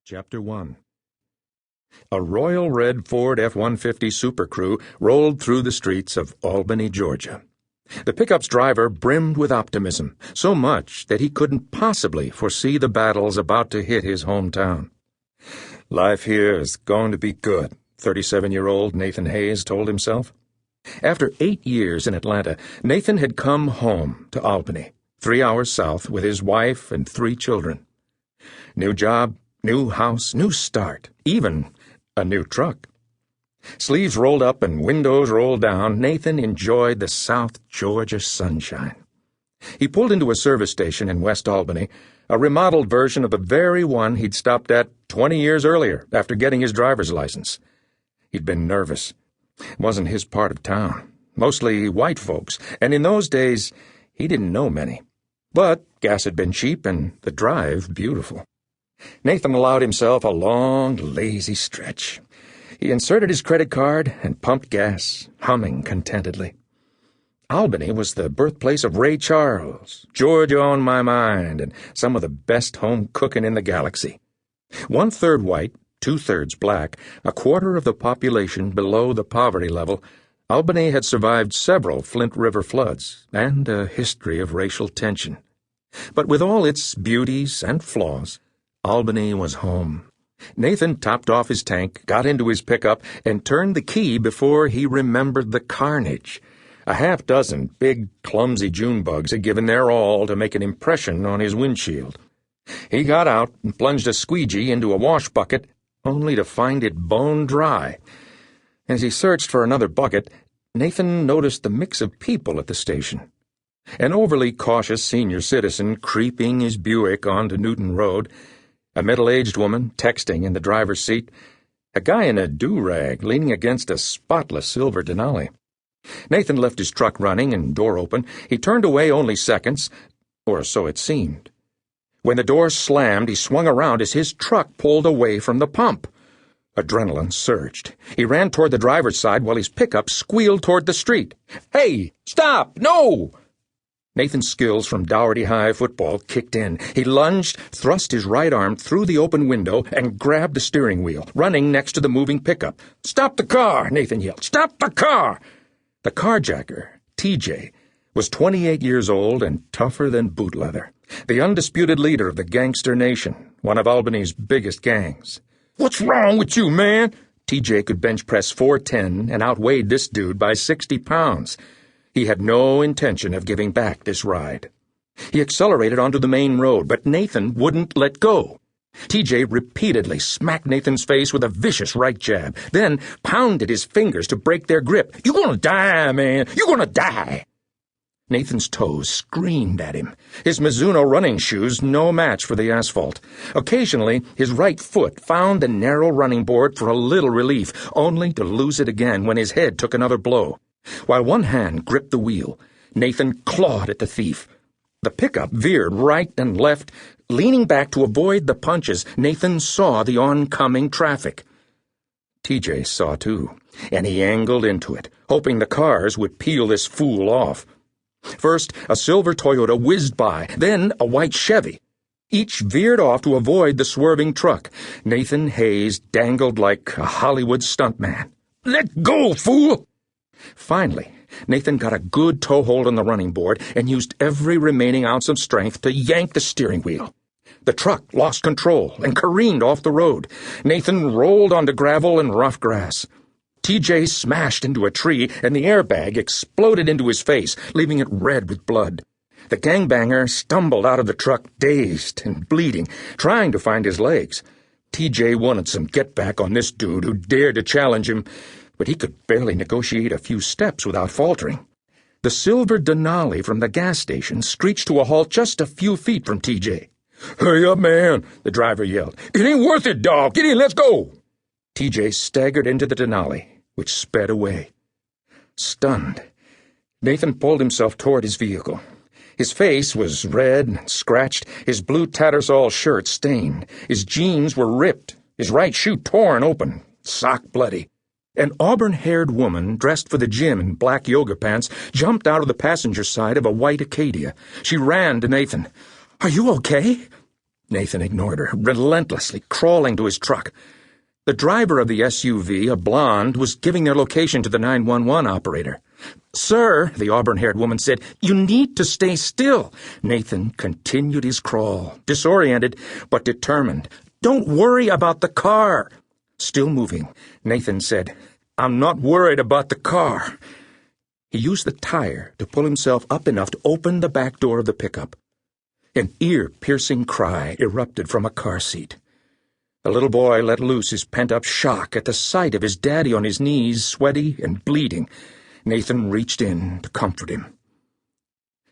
Chapter 1. A royal red Ford F-150 Super Crew rolled through the streets of Albany, Georgia. The pickup's driver brimmed with optimism, so much that he couldn't possibly foresee the battles about to hit his hometown. "Life here is going to be good," 37-year-old Nathan Hayes told himself. After 8 years in Atlanta, Nathan had come home to Albany, 3 hours south, with his wife and 3 children. New job, new house, new start, even a new truck. Sleeves rolled up and windows rolled down, Nathan enjoyed the South Georgia sunshine. He pulled into a service station in West Albany, a remodeled version of the very one he'd stopped at 20 years earlier after getting his driver's license. He'd been nervous. It wasn't his part of town. Mostly white folks, and in those days he didn't know many. But gas had been cheap and the drive beautiful. Nathan allowed himself a long, lazy stretch. He inserted his credit card and pumped gas, humming contentedly. Albany was the birthplace of Ray Charles, Georgia on My Mind, and some of the best home cooking in the galaxy. 1/3 white, 2/3 black, a quarter of the population below the poverty level, Albany had survived several Flint River floods and a history of racial tension. But with all its beauties and flaws, Albany was home. Nathan topped off his tank, got into his pickup, and turned the key before he remembered the carnage. A half-dozen big, clumsy June bugs had given their all to make an impression on his windshield. He got out and plunged a squeegee into a wash bucket, only to find it bone dry. As he searched for another bucket, Nathan noticed the mix of people at the station. An overly cautious senior citizen creeping his Buick onto Newton Road, a middle-aged woman texting in the driver's seat, a guy in a do-rag leaning against a spotless silver Denali. Nathan left his truck running and door open. He turned away only seconds, or so it seemed. When the door slammed, he swung around as his truck pulled away from the pump. Adrenaline surged. He ran toward the driver's side while his pickup squealed toward the street. "Hey, stop! No!" Nathan's skills from Dougherty High football kicked in. He lunged, thrust his right arm through the open window, and grabbed the steering wheel, running next to the moving pickup. "Stop the car!" Nathan yelled. "Stop the car!" The carjacker, TJ, was 28 years old and tougher than boot leather, the undisputed leader of the Gangster Nation, one of Albany's biggest gangs. "What's wrong with you, man?" TJ could bench press 410 and outweighed this dude by 60 pounds. He had no intention of giving back this ride. He accelerated onto the main road, but Nathan wouldn't let go. TJ repeatedly smacked Nathan's face with a vicious right jab, then pounded his fingers to break their grip. "You're gonna die, man! You're gonna die!" Nathan's toes screamed at him, his Mizuno running shoes no match for the asphalt. Occasionally, his right foot found the narrow running board for a little relief, only to lose it again when his head took another blow. While one hand gripped the wheel, Nathan clawed at the thief. The pickup veered right and left. Leaning back to avoid the punches, Nathan saw the oncoming traffic. TJ saw too, and he angled into it, hoping the cars would peel this fool off. First, a silver Toyota whizzed by, then a white Chevy. Each veered off to avoid the swerving truck. Nathan Hayes dangled like a Hollywood stuntman. "Let go, fool!" Finally, Nathan got a good toehold on the running board and used every remaining ounce of strength to yank the steering wheel. The truck lost control and careened off the road. Nathan rolled onto gravel and rough grass. TJ smashed into a tree, and the airbag exploded into his face, leaving it red with blood. The gangbanger stumbled out of the truck, dazed and bleeding, trying to find his legs. TJ wanted some get-back on this dude who dared to challenge him, but he could barely negotiate a few steps without faltering. The silver Denali from the gas station screeched to a halt just a few feet from TJ. "Hurry up, man," the driver yelled. "It ain't worth it, dawg. Get in, let's go." TJ staggered into the Denali, which sped away. Stunned, Nathan pulled himself toward his vehicle. His face was red and scratched, his blue Tattersall shirt stained. His jeans were ripped, his right shoe torn open, sock bloody. An auburn-haired woman, dressed for the gym in black yoga pants, jumped out of the passenger side of a white Acadia. She ran to Nathan. "Are you okay?" Nathan ignored her, relentlessly crawling to his truck. The driver of the SUV, a blonde, was giving their location to the 911 operator. "Sir," the auburn-haired woman said, "you need to stay still." Nathan continued his crawl, disoriented but determined. "Don't worry about the car." Still moving, Nathan said, "I'm not worried about the car." He used the tire to pull himself up enough to open the back door of the pickup. An ear-piercing cry erupted from a car seat. The little boy let loose his pent-up shock at the sight of his daddy on his knees, sweaty and bleeding. Nathan reached in to comfort him.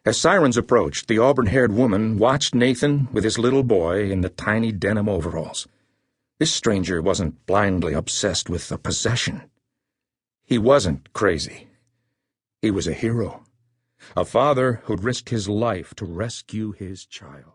As sirens approached, the auburn-haired woman watched Nathan with his little boy in the tiny denim overalls. This stranger wasn't blindly obsessed with a possession. He wasn't crazy. He was a hero, a father who'd risked his life to rescue his child.